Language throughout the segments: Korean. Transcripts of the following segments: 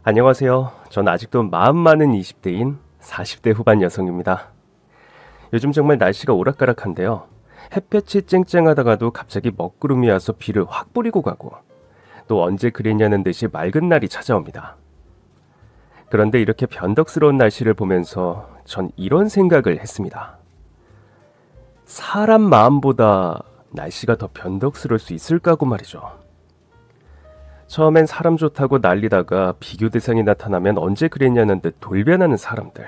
안녕하세요. 전 아직도 마음 많은 20대인 40대 후반 여성입니다. 요즘 정말 날씨가 오락가락한데요. 햇볕이 쨍쨍하다가도 갑자기 먹구름이 와서 비를 확 뿌리고 가고 또 언제 그랬냐는 듯이 맑은 날이 찾아옵니다. 그런데 이렇게 변덕스러운 날씨를 보면서 전 이런 생각을 했습니다. 사람 마음보다 날씨가 더 변덕스러울 수 있을까 하고 말이죠. 처음엔 사람 좋다고 난리다가 비교 대상이 나타나면 언제 그랬냐는 듯 돌변하는 사람들.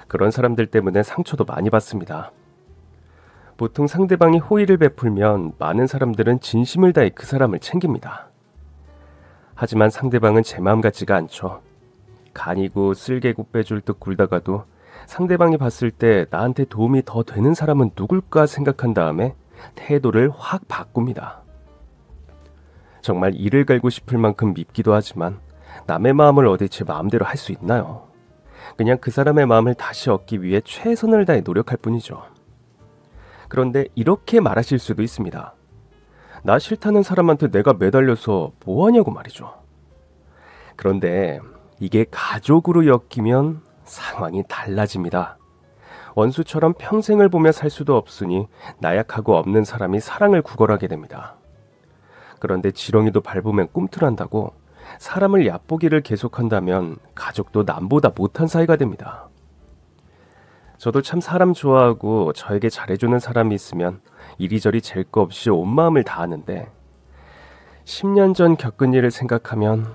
그런 사람들 때문에 상처도 많이 받습니다. 보통 상대방이 호의를 베풀면 많은 사람들은 진심을 다해 그 사람을 챙깁니다. 하지만 상대방은 제 마음 같지가 않죠. 간이고 쓸개고 빼줄 듯 굴다가도 상대방이 봤을 때 나한테 도움이 더 되는 사람은 누굴까 생각한 다음에 태도를 확 바꿉니다. 정말 이를 갈고 싶을 만큼 밉기도 하지만 남의 마음을 어디 제 마음대로 할 수 있나요? 그냥 그 사람의 마음을 다시 얻기 위해 최선을 다해 노력할 뿐이죠. 그런데 이렇게 말하실 수도 있습니다. 나 싫다는 사람한테 내가 매달려서 뭐하냐고 말이죠. 그런데 이게 가족으로 엮이면 상황이 달라집니다. 원수처럼 평생을 보며 살 수도 없으니 나약하고 없는 사람이 사랑을 구걸하게 됩니다. 그런데 지렁이도 밟으면 꿈틀한다고 사람을 얕보기를 계속한다면 가족도 남보다 못한 사이가 됩니다. 저도 참 사람 좋아하고 저에게 잘해주는 사람이 있으면 이리저리 잴 거 없이 온 마음을 다하는데 10년 전 겪은 일을 생각하면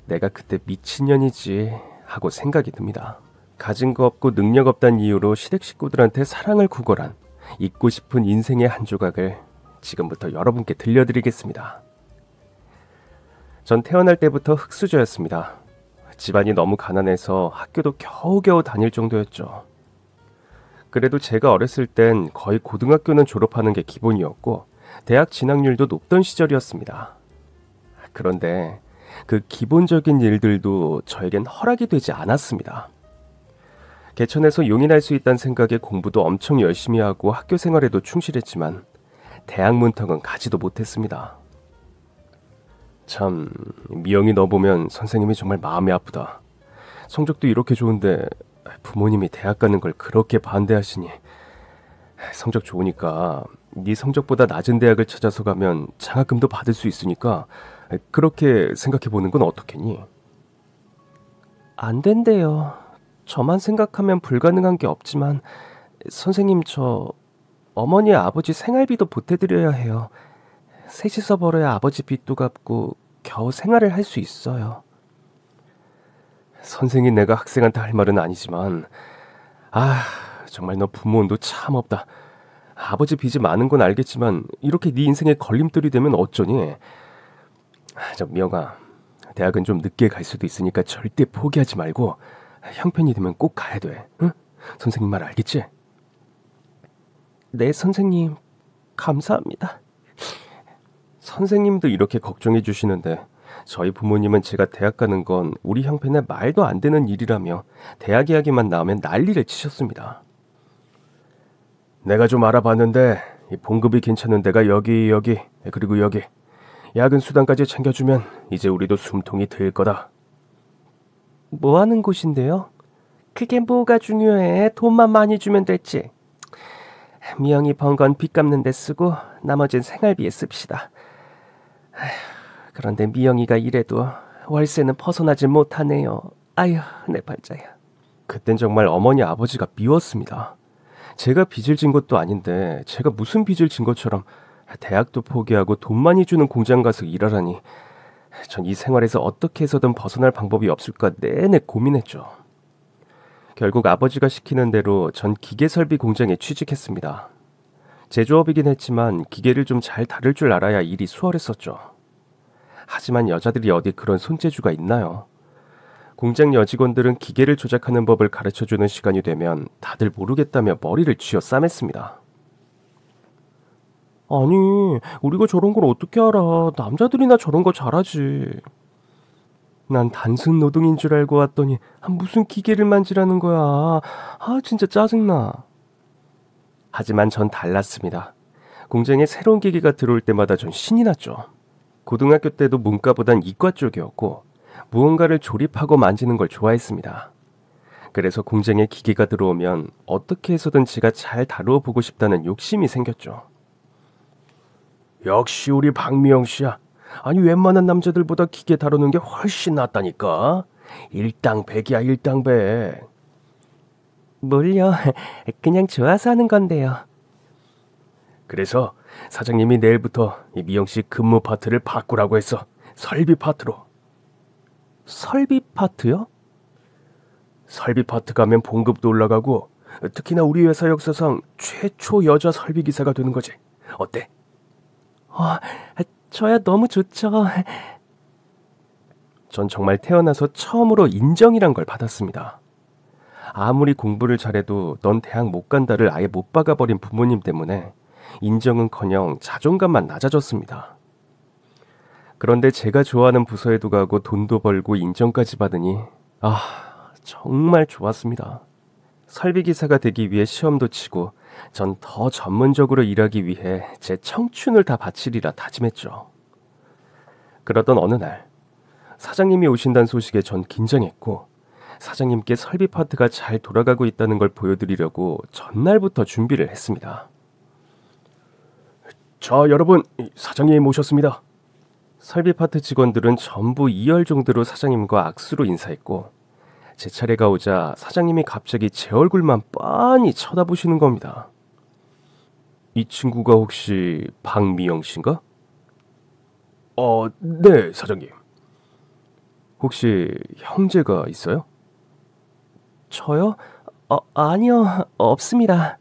내가 그때 미친년이지 하고 생각이 듭니다. 가진 거 없고 능력 없다는 이유로 시댁 식구들한테 사랑을 구걸한 잊고 싶은 인생의 한 조각을 지금부터 여러분께 들려드리겠습니다. 전 태어날 때부터 흙수저였습니다. 집안이 너무 가난해서 학교도 겨우겨우 다닐 정도였죠. 그래도 제가 어렸을 땐 거의 고등학교는 졸업하는 게 기본이었고 대학 진학률도 높던 시절이었습니다. 그런데 그 기본적인 일들도 저에겐 허락이 되지 않았습니다. 개천에서 용인할 수 있다는 생각에 공부도 엄청 열심히 하고 학교 생활에도 충실했지만 대학 문턱은 가지도 못했습니다. 참, 미영이 너 보면 선생님이 정말 마음이 아프다. 성적도 이렇게 좋은데 부모님이 대학 가는 걸 그렇게 반대하시니 성적 좋으니까 네 성적보다 낮은 대학을 찾아서 가면 장학금도 받을 수 있으니까 그렇게 생각해보는 건 어떻겠니? 안 된대요. 저만 생각하면 불가능한 게 없지만 선생님 저 어머니 아버지 생활비도 보태드려야 해요. 셋이서 벌어야 아버지 빚도 갚고 겨우 생활을 할 수 있어요. 선생님 내가 학생한테 할 말은 아니지만 정말 너 부모운도 참 없다. 아버지 빚이 많은 건 알겠지만 이렇게 네 인생에 걸림돌이 되면 어쩌니? 저 미영아, 대학은 좀 늦게 갈 수도 있으니까 절대 포기하지 말고 형편이 되면 꼭 가야 돼. 응? 선생님 말 알겠지? 네, 선생님. 감사합니다. 선생님도 이렇게 걱정해 주시는데 저희 부모님은 제가 대학 가는 건 우리 형편에 말도 안 되는 일이라며 대학 이야기만 나오면 난리를 치셨습니다. 내가 좀 알아봤는데 이 봉급이 괜찮은 데가 여기 그리고 여기 야근 수당까지 챙겨주면 이제 우리도 숨통이 트일 거다. 뭐 하는 곳인데요? 그게 뭐가 중요해. 돈만 많이 주면 됐지. 미영이 번 건 빚 갚는 데 쓰고 나머진 생활비에 씁시다. 그런데 미영이가 이래도 월세는 벗어나질 못하네요. 아휴, 내 팔자야. 그땐 정말 어머니 아버지가 미웠습니다. 제가 빚을 진 것도 아닌데 제가 무슨 빚을 진 것처럼 대학도 포기하고 돈 많이 주는 공장 가서 일하라니. 전 이 생활에서 어떻게 해서든 벗어날 방법이 없을까 내내 고민했죠. 결국 아버지가 시키는 대로 전 기계설비 공장에 취직했습니다. 제조업이긴 했지만 기계를 좀 잘 다룰 줄 알아야 일이 수월했었죠. 하지만 여자들이 어디 그런 손재주가 있나요? 공장 여직원들은 기계를 조작하는 법을 가르쳐주는 시간이 되면 다들 모르겠다며 머리를 쥐어 싸맸습니다. 아니, 우리가 저런 걸 어떻게 알아. 남자들이나 저런 거 잘하지. 난 단순 노동인 줄 알고 왔더니 무슨 기계를 만지라는 거야. 진짜 짜증나. 하지만 전 달랐습니다. 공장에 새로운 기계가 들어올 때마다 전 신이 났죠. 고등학교 때도 문과보단 이과 쪽이었고 무언가를 조립하고 만지는 걸 좋아했습니다. 그래서 공장에 기계가 들어오면 어떻게 해서든 제가 잘 다루어 보고 싶다는 욕심이 생겼죠. 역시 우리 박미영 씨야. 아니 웬만한 남자들보다 기계 다루는 게 훨씬 낫다니까. 일당백이야 일당백. 뭘요? 그냥 좋아서 하는 건데요. 그래서 사장님이 내일부터 이 미영 씨 근무 파트를 바꾸라고 했어. 설비 파트로. 설비 파트요? 설비 파트 가면 봉급도 올라가고 특히나 우리 회사 역사상 최초 여자 설비 기사가 되는 거지. 어때? 저야 너무 좋죠. 전 정말 태어나서 처음으로 인정이란 걸 받았습니다. 아무리 공부를 잘해도 넌 대학 못 간다를 아예 못 박아버린 부모님 때문에 인정은커녕 자존감만 낮아졌습니다. 그런데 제가 좋아하는 부서에도 가고 돈도 벌고 인정까지 받으니 정말 좋았습니다. 설비기사가 되기 위해 시험도 치고 전 더 전문적으로 일하기 위해 제 청춘을 다 바치리라 다짐했죠. 그러던 어느 날 사장님이 오신다는 소식에 전 긴장했고 사장님께 설비 파트가 잘 돌아가고 있다는 걸 보여드리려고 전날부터 준비를 했습니다. 자, 여러분, 사장님 오셨습니다. 설비 파트 직원들은 전부 2열 정도로 사장님과 악수로 인사했고 제 차례가 오자 사장님이 갑자기 제 얼굴만 빤히 쳐다보시는 겁니다. 이 친구가 혹시 박미영 씨인가? 네, 사장님. 혹시 형제가 있어요? 저요? 아니요, 없습니다.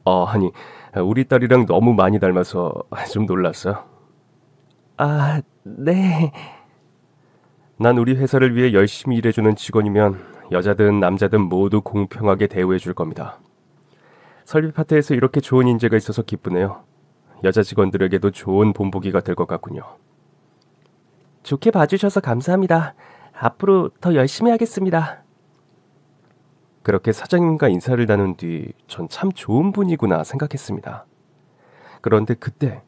아니, 우리 딸이랑 너무 많이 닮아서 좀 놀랐어요. 네. 난 우리 회사를 위해 열심히 일해주는 직원이면 여자든 남자든 모두 공평하게 대우해줄 겁니다. 설비 파트에서 이렇게 좋은 인재가 있어서 기쁘네요. 여자 직원들에게도 좋은 본보기가 될 것 같군요. 좋게 봐주셔서 감사합니다. 앞으로 더 열심히 하겠습니다. 그렇게 사장님과 인사를 나눈 뒤 전 참 좋은 분이구나 생각했습니다. 그런데 그때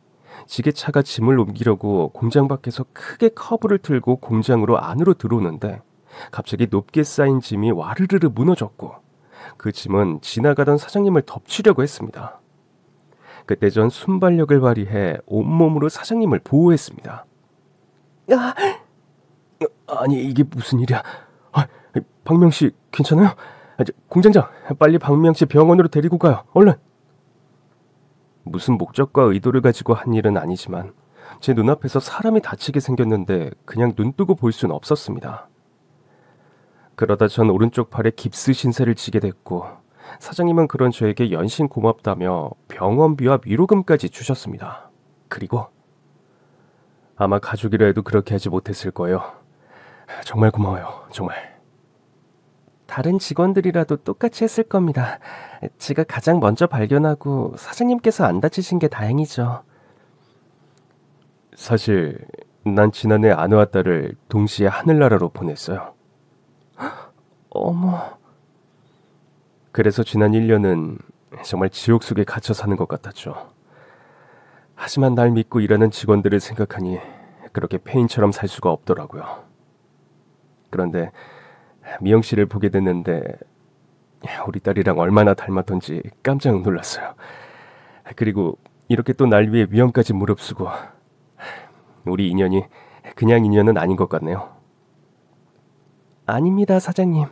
지게차가 짐을 옮기려고 공장 밖에서 크게 커브를 틀고 공장으로 안으로 들어오는데 갑자기 높게 쌓인 짐이 와르르르 무너졌고 그 짐은 지나가던 사장님을 덮치려고 했습니다. 그때 전 순발력을 발휘해 온몸으로 사장님을 보호했습니다. 아니 이게 무슨 일이야? 박명 씨 괜찮아요? 공장장 빨리 박명 씨 병원으로 데리고 가요. 얼른. 무슨 목적과 의도를 가지고 한 일은 아니지만 제 눈앞에서 사람이 다치게 생겼는데 그냥 눈 뜨고 볼 수는 없었습니다. 그러다 전 오른쪽 팔에 깁스 신세를 지게 됐고 사장님은 그런 저에게 연신 고맙다며 병원비와 위로금까지 주셨습니다. 그리고 아마 가족이라 해도 그렇게 하지 못했을 거예요. 정말 고마워요. 정말. 다른 직원들이라도 똑같이 했을 겁니다. 제가 가장 먼저 발견하고 사장님께서 안 다치신 게 다행이죠. 사실 난 지난해 아내와 딸을 동시에 하늘나라로 보냈어요. 어머. 그래서 지난 1년은 정말 지옥 속에 갇혀 사는 것 같았죠. 하지만 날 믿고 일하는 직원들을 생각하니 그렇게 폐인처럼 살 수가 없더라고요. 그런데 미영 씨를 보게 됐는데 우리 딸이랑 얼마나 닮았던지 깜짝 놀랐어요. 그리고 이렇게 또 날 위해 위험까지 무릅쓰고 우리 인연이 그냥 인연은 아닌 것 같네요. 아닙니다, 사장님.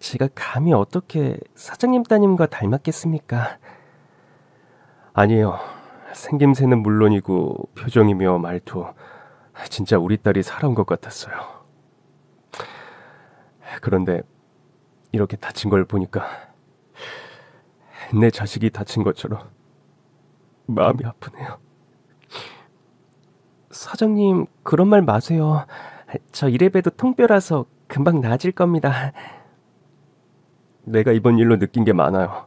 제가 감히 어떻게 사장님 따님과 닮았겠습니까? 아니에요. 생김새는 물론이고 표정이며 말투 진짜 우리 딸이 살아온 것 같았어요. 그런데 이렇게 다친 걸 보니까 내 자식이 다친 것처럼 마음이 아프네요. 사장님, 그런 말 마세요. 저 이래봬도 통뼈라서 금방 나아질 겁니다. 내가 이번 일로 느낀 게 많아요.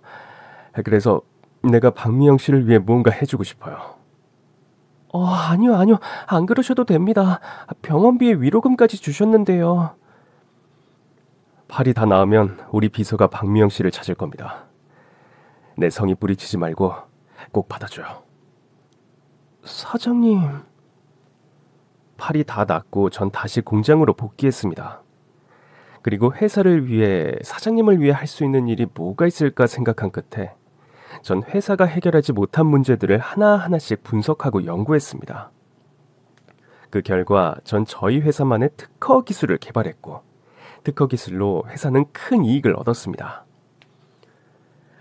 그래서 내가 박미영 씨를 위해 무언가 해주고 싶어요. 아니요. 안 그러셔도 됩니다. 병원비에 위로금까지 주셨는데요. 팔이 다 나으면 우리 비서가 박미영 씨를 찾을 겁니다. 내 성의 뿌리치지 말고 꼭 받아줘요. 사장님. 팔이 다 낫고 전 다시 공장으로 복귀했습니다. 그리고 회사를 위해, 사장님을 위해 할 수 있는 일이 뭐가 있을까 생각한 끝에 전 회사가 해결하지 못한 문제들을 하나하나씩 분석하고 연구했습니다. 그 결과 전 저희 회사만의 특허 기술을 개발했고, 특허 기술로 회사는 큰 이익을 얻었습니다.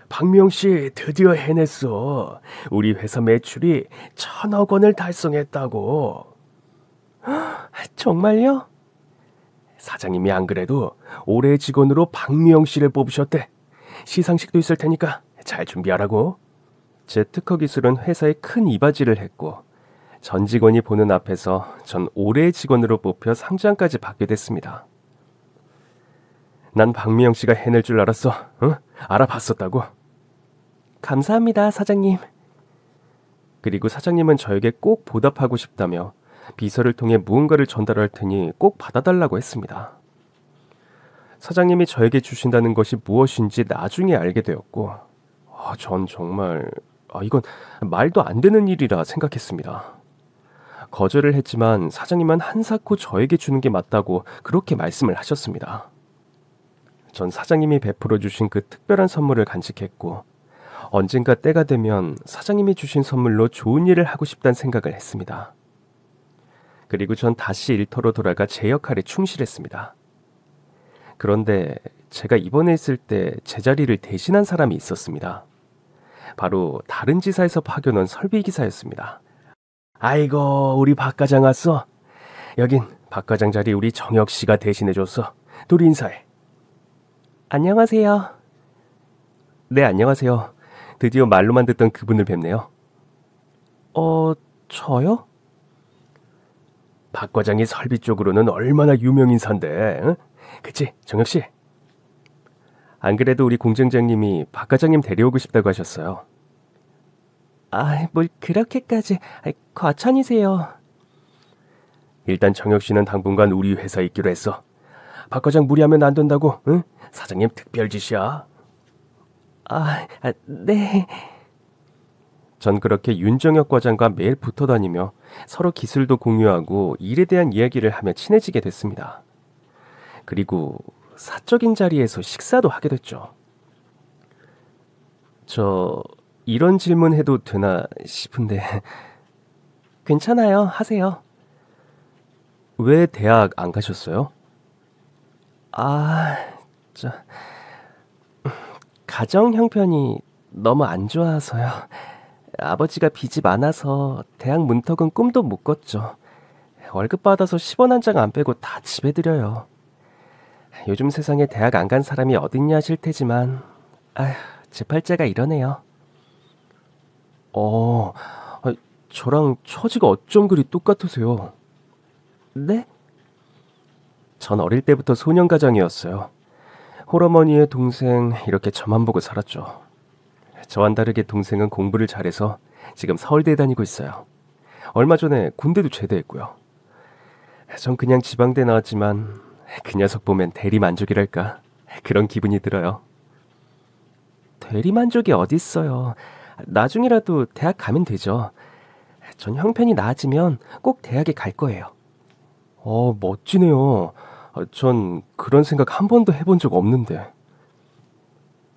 박미영 씨, 드디어 해냈어. 우리 회사 매출이 1,000억 원을 달성했다고. 정말요? 사장님이 안 그래도 올해 직원으로 박미영 씨를 뽑으셨대. 시상식도 있을 테니까 잘 준비하라고. 제 특허 기술은 회사에 큰 이바지를 했고, 전 직원이 보는 앞에서 전 올해의 직원으로 뽑혀 상장까지 받게 됐습니다. 난 박미영 씨가 해낼 줄 알았어. 응? 알아봤었다고. 감사합니다, 사장님. 그리고 사장님은 저에게 꼭 보답하고 싶다며 비서를 통해 무언가를 전달할 테니 꼭 받아달라고 했습니다. 사장님이 저에게 주신다는 것이 무엇인지 나중에 알게 되었고, 전 정말 이건 말도 안 되는 일이라 생각했습니다. 거절을 했지만 사장님은 한사코 저에게 주는 게 맞다고 그렇게 말씀을 하셨습니다. 전 사장님이 베풀어 주신 그 특별한 선물을 간직했고, 언젠가 때가 되면 사장님이 주신 선물로 좋은 일을 하고 싶다는 생각을 했습니다. 그리고 전 다시 일터로 돌아가 제 역할에 충실했습니다. 그런데 제가 입원해 있을 때 제 자리를 대신한 사람이 있었습니다. 바로 다른 지사에서 파견 온 설비기사였습니다. 아이고, 우리 박 과장 왔어. 여긴 박 과장 자리 우리 정혁 씨가 대신해줬어. 둘이 인사해. 안녕하세요. 네, 안녕하세요. 드디어 말로만 듣던 그분을 뵙네요. 저요? 박 과장이 설비 쪽으로는 얼마나 유명 인사인데, 응? 그치, 정혁 씨? 안 그래도 우리 공장장님이 박 과장님 데려오고 싶다고 하셨어요. 뭘 그렇게까지, 과찬이세요. 일단 정혁 씨는 당분간 우리 회사에 있기로 했어. 박 과장 무리하면 안 된다고, 응? 사장님 특별 지시야. 네. 전 그렇게 윤정혁 과장과 매일 붙어 다니며 서로 기술도 공유하고 일에 대한 이야기를 하며 친해지게 됐습니다. 그리고 사적인 자리에서 식사도 하게 됐죠. 저 이런 질문 해도 되나 싶은데. 괜찮아요, 하세요. 왜 대학 안 가셨어요? 가정 형편이 너무 안 좋아서요. 아버지가 빚이 많아서 대학 문턱은 꿈도 못 꿨죠. 월급 받아서 10원 한 장 안 빼고 다 집에 들여요. 요즘 세상에 대학 안 간 사람이 어딨냐 하실 테지만, 제 팔자가 이러네요. 저랑 처지가 어쩜 그리 똑같으세요? 네? 전 어릴 때부터 소년가장이었어요. 홀어머니의 동생, 이렇게 저만 보고 살았죠. 저와는 다르게 동생은 공부를 잘해서 지금 서울대에 다니고 있어요. 얼마 전에 군대도 제대했고요. 전 그냥 지방대 나왔지만 그 녀석 보면 대리만족이랄까, 그런 기분이 들어요. 대리만족이 어딨어요. 나중이라도 대학 가면 되죠. 전 형편이 나아지면 꼭 대학에 갈 거예요. 멋지네요. 전 그런 생각 한 번도 해본 적 없는데.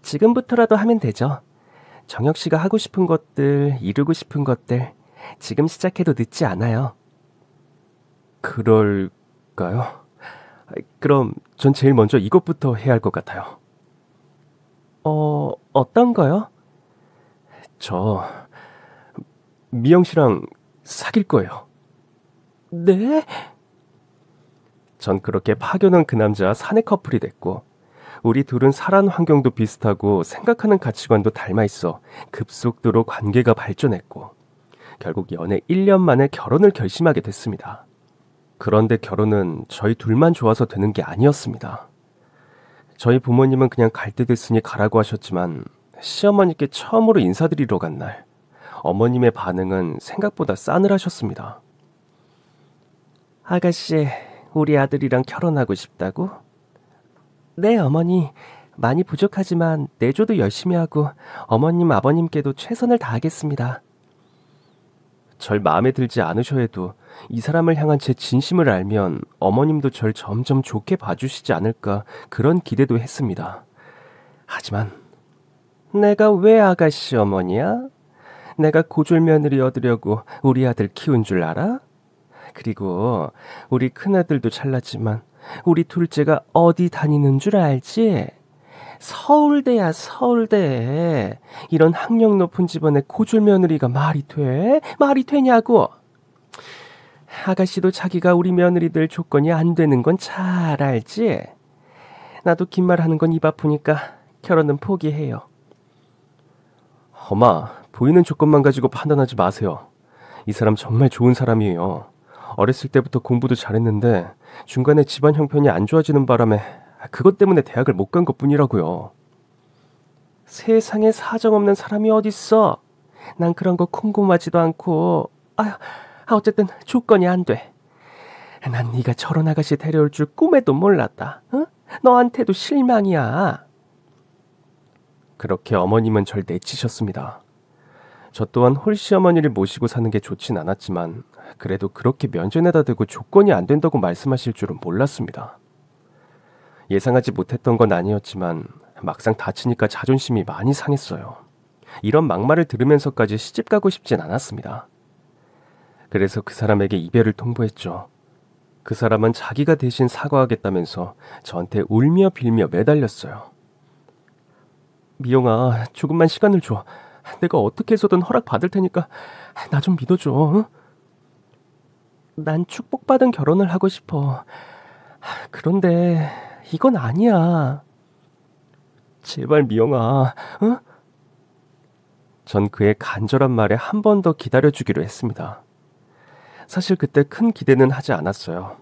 지금부터라도 하면 되죠. 정혁 씨가 하고 싶은 것들, 이루고 싶은 것들, 지금 시작해도 늦지 않아요. 그럴까요? 그럼 전 제일 먼저 이것부터 해야 할 것 같아요. 어떤 거요? 저 미영 씨랑 사귈 거예요. 네? 전 그렇게 파견한 그 남자 사내 커플이 됐고, 우리 둘은 살아온 환경도 비슷하고 생각하는 가치관도 닮아있어 급속도로 관계가 발전했고, 결국 연애 1년 만에 결혼을 결심하게 됐습니다. 그런데 결혼은 저희 둘만 좋아서 되는 게 아니었습니다. 저희 부모님은 그냥 갈 때 됐으니 가라고 하셨지만, 시어머니께 처음으로 인사드리러 간 날 어머님의 반응은 생각보다 싸늘하셨습니다. 아가씨, 우리 아들이랑 결혼하고 싶다고? 네, 어머니. 많이 부족하지만 내조도 열심히 하고 어머님, 아버님께도 최선을 다하겠습니다. 절 마음에 들지 않으셔 해도 이 사람을 향한 제 진심을 알면 어머님도 절 점점 좋게 봐주시지 않을까 그런 기대도 했습니다. 하지만 내가 왜 아가씨 어머니야? 내가 고졸 며느리 얻으려고 우리 아들 키운 줄 알아? 그리고 우리 큰아들도 잘났지만 우리 둘째가 어디 다니는 줄 알지? 서울대야 서울대. 이런 학력 높은 집안의 고졸 며느리가 말이 돼? 말이 되냐고. 아가씨도 자기가 우리 며느리들 조건이 안 되는 건 잘 알지? 나도 긴 말 하는 건 입 아프니까 결혼은 포기해요. 엄마, 보이는 조건만 가지고 판단하지 마세요. 이 사람 정말 좋은 사람이에요. 어렸을 때부터 공부도 잘했는데 중간에 집안 형편이 안 좋아지는 바람에 그것 때문에 대학을 못 간 것뿐이라고요. 세상에 사정없는 사람이 어딨어. 난 그런 거 궁금하지도 않고. 어쨌든 조건이 안 돼. 난 네가 저런 아가씨 데려올 줄 꿈에도 몰랐다. 어? 너한테도 실망이야. 그렇게 어머님은 절 내치셨습니다. 저 또한 홀씨 어머니를 모시고 사는 게 좋진 않았지만 그래도 그렇게 면전에다 대고 조건이 안 된다고 말씀하실 줄은 몰랐습니다. 예상하지 못했던 건 아니었지만 막상 다치니까 자존심이 많이 상했어요. 이런 막말을 들으면서까지 시집 가고 싶진 않았습니다. 그래서 그 사람에게 이별을 통보했죠. 그 사람은 자기가 대신 사과하겠다면서 저한테 울며 빌며 매달렸어요. 미영아, 조금만 시간을 줘. 내가 어떻게 해서든 허락 받을 테니까 나 좀 믿어줘. 응? 난 축복받은 결혼을 하고 싶어. 그런데 이건 아니야. 제발 미영아. 응? 전 그의 간절한 말에 한 번 더 기다려주기로 했습니다. 사실 그때 큰 기대는 하지 않았어요.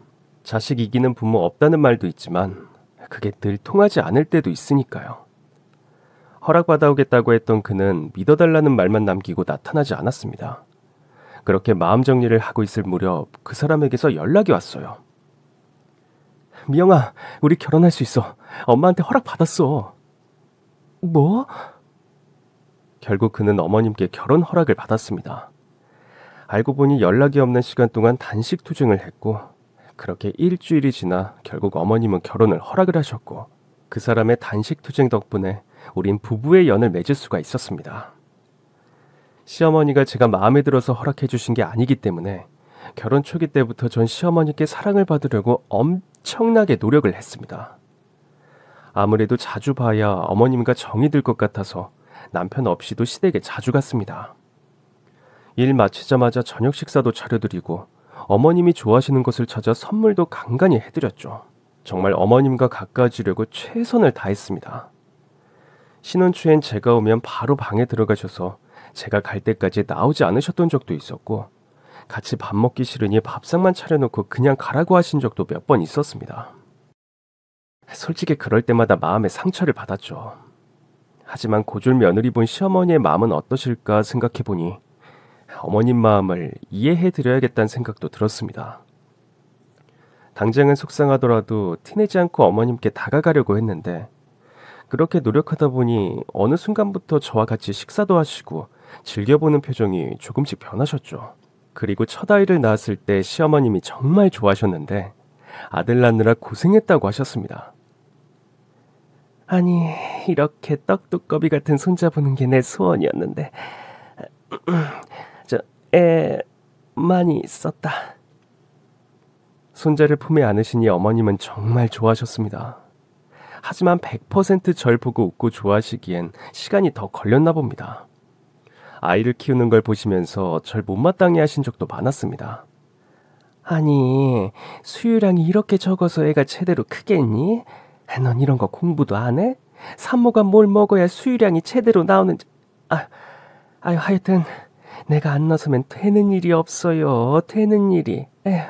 자식 이기는 부모 없다는 말도 있지만 그게 늘 통하지 않을 때도 있으니까요. 허락받아오겠다고 했던 그는 믿어달라는 말만 남기고 나타나지 않았습니다. 그렇게 마음 정리를 하고 있을 무렵 그 사람에게서 연락이 왔어요. 미영아, 우리 결혼할 수 있어. 엄마한테 허락받았어. 뭐? 결국 그는 어머님께 결혼 허락을 받았습니다. 알고 보니 연락이 없는 시간 동안 단식 투쟁을 했고 그렇게 일주일이 지나 결국 어머님은 결혼을 허락을 하셨고 그 사람의 단식 투쟁 덕분에 우린 부부의 연을 맺을 수가 있었습니다. 시어머니가 제가 마음에 들어서 허락해 주신 게 아니기 때문에 결혼 초기 때부터 전 시어머니께 사랑을 받으려고 엄청나게 노력을 했습니다. 아무래도 자주 봐야 어머님과 정이 들 것 같아서 남편 없이도 시댁에 자주 갔습니다. 일 마치자마자 저녁 식사도 차려드리고 어머님이 좋아하시는 것을 찾아 선물도 간간히 해드렸죠. 정말 어머님과 가까워지려고 최선을 다했습니다. 신혼 초엔 제가 오면 바로 방에 들어가셔서 제가 갈 때까지 나오지 않으셨던 적도 있었고 같이 밥 먹기 싫으니 밥상만 차려놓고 그냥 가라고 하신 적도 몇 번 있었습니다. 솔직히 그럴 때마다 마음에 상처를 받았죠. 하지만 고졸 며느리 본 시어머니의 마음은 어떠실까 생각해보니 어머님 마음을 이해해드려야겠다는 생각도 들었습니다. 당장은 속상하더라도 티내지 않고 어머님께 다가가려고 했는데 그렇게 노력하다 보니 어느 순간부터 저와 같이 식사도 하시고 즐겨보는 표정이 조금씩 변하셨죠. 그리고 첫 아이를 낳았을 때 시어머님이 정말 좋아하셨는데 아들 낳느라 고생했다고 하셨습니다. 아니, 이렇게 떡두꺼비 같은 손자 보는 게 내 소원이었는데 애 많이 썼다. 손자를 품에 안으시니 어머님은 정말 좋아하셨습니다. 하지만 100% 절 보고 웃고 좋아하시기엔 시간이 더 걸렸나 봅니다. 아이를 키우는 걸 보시면서 절 못마땅해 하신 적도 많았습니다. 아니, 수유량이 이렇게 적어서 애가 제대로 크겠니? 넌 이런 거 공부도 안 해? 산모가 뭘 먹어야 수유량이 제대로 나오는지... 하여튼 내가 안 나서면 되는 일이 없어요. 되는 일이. 에휴.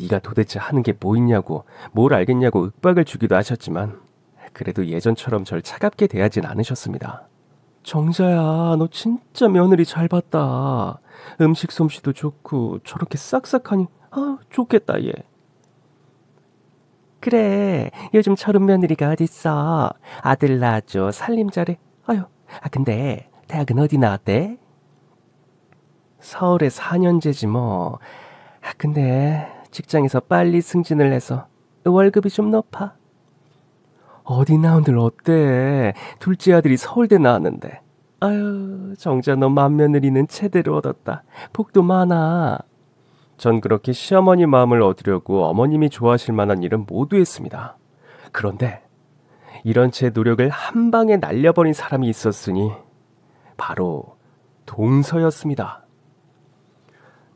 네가 도대체 하는 게 뭐 있냐고, 뭘 알겠냐고 윽박을 주기도 하셨지만 그래도 예전처럼 절 차갑게 대하진 않으셨습니다. 정자야, 너 진짜 며느리 잘 봤다. 음식 솜씨도 좋고 저렇게 싹싹하니 좋겠다 얘. 그래, 요즘 저런 며느리가 어딨어. 아들 낳았죠. 살림 잘해. 근데 대학은 어디 나왔대? 서울에 4년째지 뭐. 근데 직장에서 빨리 승진을 해서 월급이 좀 높아. 어디 나온들 어때? 둘째 아들이 서울대 나왔는데. 아유, 정자 너 맏며느리는 제대로 얻었다. 복도 많아. 전 그렇게 시어머니 마음을 얻으려고 어머님이 좋아하실 만한 일은 모두 했습니다. 그런데 이런 제 노력을 한 방에 날려버린 사람이 있었으니 바로 동서였습니다.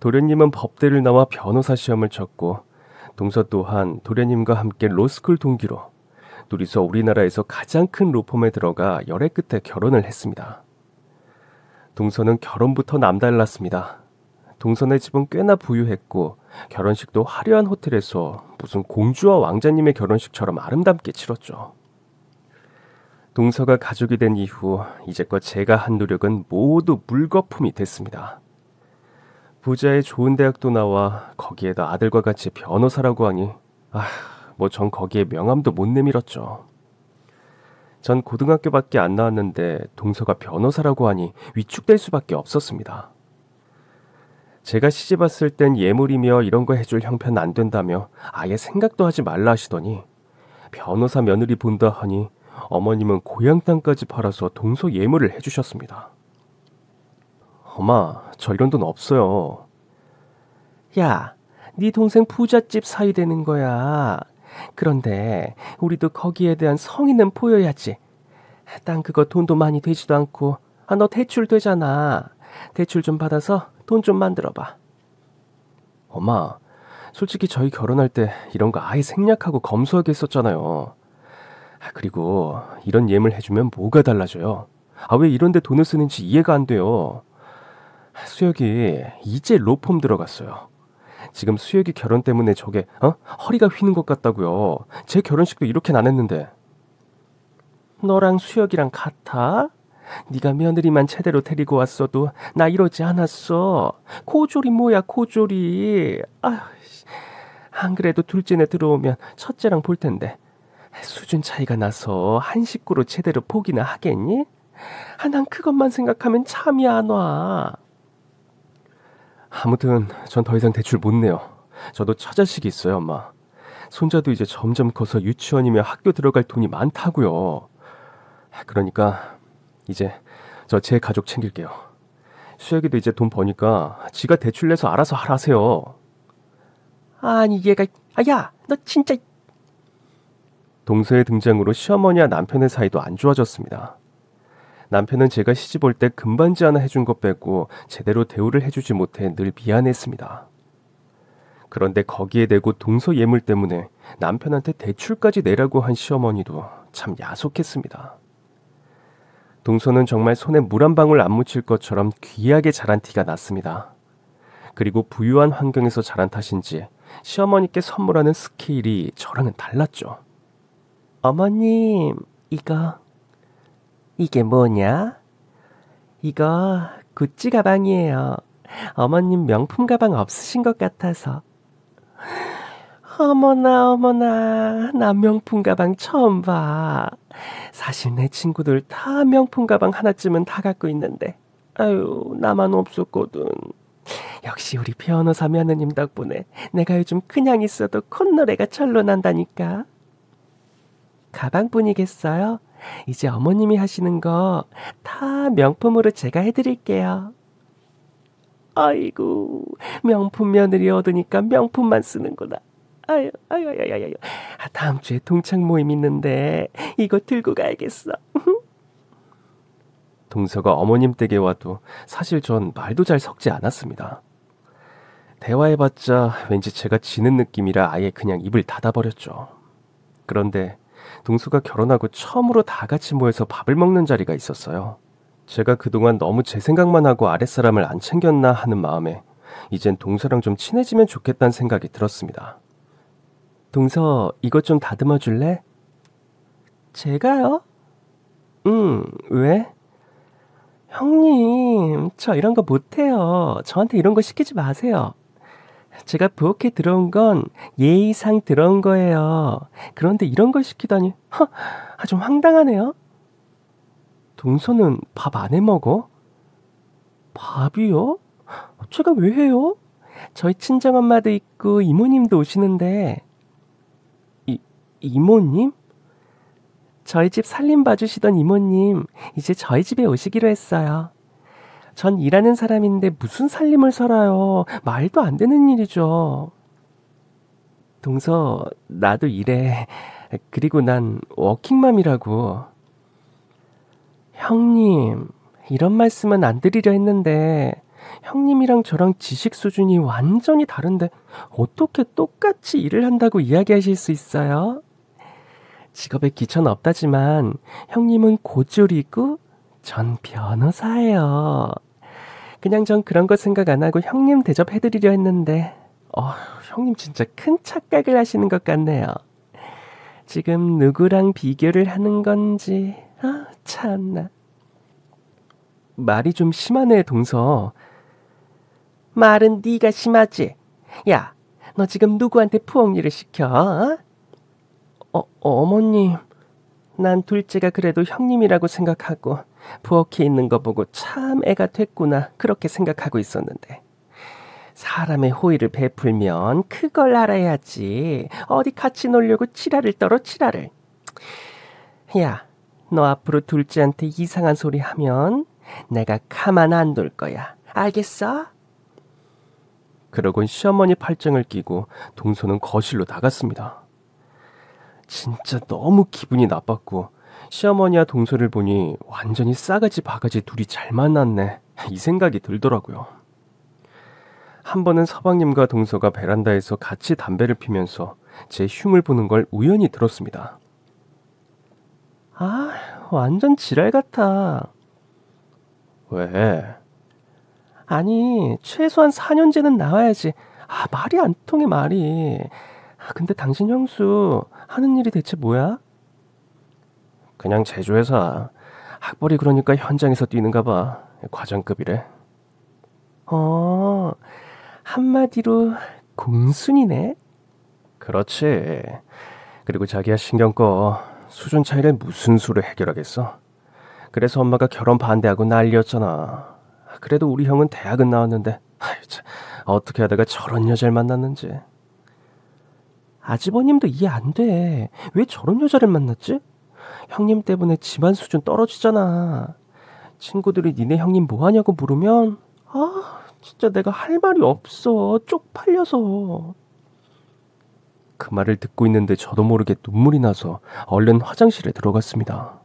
도련님은 법대를 나와 변호사 시험을 쳤고 동서 또한 도련님과 함께 로스쿨 동기로 둘이서 우리나라에서 가장 큰 로펌에 들어가 열애 끝에 결혼을 했습니다. 동서는 결혼부터 남달랐습니다. 동서네 집은 꽤나 부유했고 결혼식도 화려한 호텔에서 무슨 공주와 왕자님의 결혼식처럼 아름답게 치렀죠. 동서가 가족이 된 이후 이제껏 제가 한 노력은 모두 물거품이 됐습니다. 부자의 좋은 대학도 나와 거기에다 아들과 같이 변호사라고 하니 뭐 전 거기에 명함도 못 내밀었죠. 전 고등학교밖에 안 나왔는데 동서가 변호사라고 하니 위축될 수밖에 없었습니다. 제가 시집 왔을 땐 예물이며 이런 거 해줄 형편 안 된다며 아예 생각도 하지 말라 하시더니 변호사 며느리 본다 하니 어머님은 고향 땅까지 팔아서 동서 예물을 해주셨습니다. 엄마, 저 이런 돈 없어요. 야, 네 동생 부잣집 사이 되는 거야. 그런데 우리도 거기에 대한 성의는 보여야지. 땅 그거 돈도 많이 되지도 않고 너 대출 되잖아. 대출 좀 받아서 돈 좀 만들어봐. 엄마, 솔직히 저희 결혼할 때 이런 거 아예 생략하고 검소하게 했었잖아요. 그리고 이런 예물 해주면 뭐가 달라져요? 왜 이런 데 돈을 쓰는지 이해가 안 돼요. 수혁이 이제 로펌 들어갔어요. 지금 수혁이 결혼 때문에 저게 허리가 휘는 것 같다고요. 제 결혼식도 이렇게는 안 했는데. 너랑 수혁이랑 같아? 네가 며느리만 제대로 데리고 왔어도 나 이러지 않았어. 코졸이 뭐야 코졸이. 안 그래도 둘째네 들어오면 첫째랑 볼 텐데 수준 차이가 나서 한 식구로 제대로 보기나 하겠니? 난 그것만 생각하면 잠이 안 와. 아무튼 전 더 이상 대출 못 내요. 저도 처자식이 있어요, 엄마. 손자도 이제 점점 커서 유치원이며 학교 들어갈 돈이 많다고요. 그러니까 이제 저 제 가족 챙길게요. 수혁이도 이제 돈 버니까 지가 대출 내서 알아서 하라세요. 아니 얘가 야, 너 진짜. 동서의 등장으로 시어머니와 남편의 사이도 안 좋아졌습니다. 남편은 제가 시집 올 때 금반지 하나 해준 것 빼고 제대로 대우를 해주지 못해 늘 미안했습니다. 그런데 거기에 대고 동서 예물 때문에 남편한테 대출까지 내라고 한 시어머니도 참 야속했습니다. 동서는 정말 손에 물 한 방울 안 묻힐 것처럼 귀하게 자란 티가 났습니다. 그리고 부유한 환경에서 자란 탓인지 시어머니께 선물하는 스케일이 저랑은 달랐죠. 어머님, 이게 뭐냐? 이거 구찌 가방이에요. 어머님 명품 가방 없으신 것 같아서. 어머나, 나 명품 가방 처음 봐. 사실 내 친구들 다 명품 가방 하나쯤은 다 갖고 있는데 나만 없었거든. 역시 우리 변호사 며느님 덕분에 내가 요즘 그냥 있어도 콧노래가 절로 난다니까. 가방뿐이겠어요? 이제 어머님이 하시는 거 다 명품으로 제가 해드릴게요. 아이고, 명품 며느리 얻으니까 명품만 쓰는구나. 아유. 다음 주에 동창 모임 있는데 이거 들고 가야겠어. 동서가 어머님 댁에 와도 사실 전 말도 잘 섞지 않았습니다. 대화해봤자 왠지 제가 지는 느낌이라 아예 그냥 입을 닫아버렸죠. 그런데 동서가 결혼하고 처음으로 다 같이 모여서 밥을 먹는 자리가 있었어요. 제가 그동안 너무 제 생각만 하고 아랫사람을 안 챙겼나 하는 마음에 이젠 동서랑 좀 친해지면 좋겠다는 생각이 들었습니다. 동서, 이것 좀 다듬어 줄래? 제가요? 왜? 형님, 저 이런 거 못해요. 저한테 이런 거 시키지 마세요. 제가 부엌에 들어온 건 예의상 들어온 거예요. 그런데 이런 걸 시키다니 좀 황당하네요. 동서는 밥 안 해 먹어? 밥이요? 제가 왜 해요? 저희 친정엄마도 있고 이모님도 오시는데. 이모님? 저희 집 살림 봐주시던 이모님 이제 저희 집에 오시기로 했어요. 전 일하는 사람인데 무슨 살림을 살아요. 말도 안 되는 일이죠. 동서, 나도 일해. 그리고 난 워킹맘이라고. 형님, 이런 말씀은 안 드리려 했는데 형님이랑 저랑 지식 수준이 완전히 다른데 어떻게 똑같이 일을 한다고 이야기하실 수 있어요? 직업에 기초는 없다지만 형님은 고졸이고 전 변호사예요. 그냥 전 그런 거 생각 안 하고 형님 대접해드리려 했는데 형님 진짜 큰 착각을 하시는 것 같네요. 지금 누구랑 비교를 하는 건지 참나. 말이 좀 심하네, 동서. 말은 네가 심하지. 야, 너 지금 누구한테 부엌일을 시켜? 어머님, 난 둘째가 그래도 형님이라고 생각하고 부엌에 있는 거 보고 참 애가 됐구나 그렇게 생각하고 있었는데, 사람의 호의를 베풀면 그걸 알아야지. 어디 같이 놀려고 치라를 떨어 치라를. 야, 너 앞으로 둘째한테 이상한 소리 하면 내가 가만 안 둘 거야. 알겠어? 그러곤 시어머니 팔짱을 끼고 동서는 거실로 나갔습니다. 진짜 너무 기분이 나빴고 시어머니와 동서를 보니 완전히 싸가지 바가지 둘이 잘 만났네, 이 생각이 들더라고요. 한 번은 서방님과 동서가 베란다에서 같이 담배를 피면서 제 흉을 보는 걸 우연히 들었습니다. 완전 지랄 같아. 왜? 아니, 최소한 4년제는 나와야지. 말이 안 통해, 말이. 근데 당신 형수 하는 일이 대체 뭐야? 그냥 제조회사. 학벌이 그러니까 현장에서 뛰는가 봐. 과장급이래. 한마디로 공순이네? 그렇지. 그리고 자기야 신경 꺼. 수준 차이를 무슨 수로 해결하겠어? 그래서 엄마가 결혼 반대하고 난리였잖아. 그래도 우리 형은 대학은 나왔는데 어떻게 하다가 저런 여자를 만났는지. 아주버님도 이해 안 돼. 왜 저런 여자를 만났지? 형님 때문에 집안 수준 떨어지잖아. 친구들이 니네 형님 뭐하냐고 물으면 진짜 내가 할 말이 없어. 쪽팔려서. 그 말을 듣고 있는데 저도 모르게 눈물이 나서 얼른 화장실에 들어갔습니다.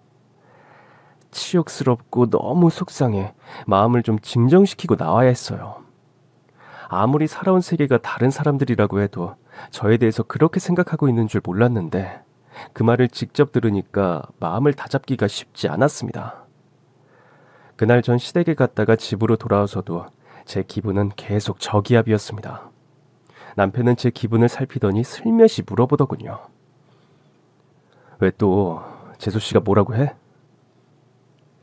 치욕스럽고 너무 속상해 마음을 좀 진정시키고 나와야 했어요. 아무리 살아온 세계가 다른 사람들이라고 해도 저에 대해서 그렇게 생각하고 있는 줄 몰랐는데 그 말을 직접 들으니까 마음을 다잡기가 쉽지 않았습니다. 그날 전 시댁에 갔다가 집으로 돌아와서도 제 기분은 계속 저기압이었습니다. 남편은 제 기분을 살피더니 슬며시 물어보더군요. 왜 또 재수씨가 뭐라고 해?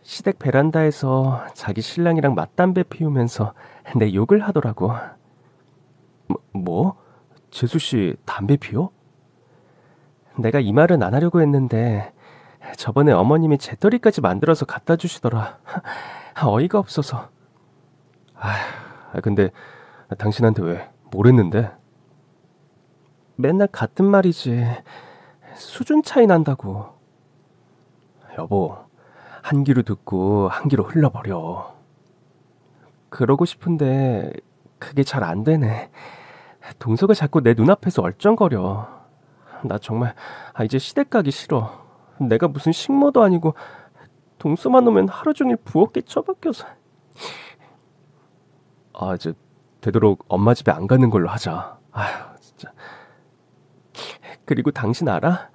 시댁 베란다에서 자기 신랑이랑 맞담배 피우면서 내 욕을 하더라고. 뭐? 재수씨 담배 피워? 내가 이 말은 안 하려고 했는데 저번에 어머님이 재떨이까지 만들어서 갖다 주시더라. 어이가 없어서. 근데 당신한테 왜? 뭘 했는데? 맨날 같은 말이지. 수준 차이 난다고. 여보, 한 귀로 듣고 한 귀로 흘러버려. 그러고 싶은데 그게 잘 안 되네. 동서가 자꾸 내 눈앞에서 얼쩡거려. 나 정말 이제 시댁 가기 싫어. 내가 무슨 식모도 아니고 동서만 오면 하루 종일 부엌에 처박혀서. 이제 되도록 엄마 집에 안 가는 걸로 하자. 진짜. 그리고 당신 알아?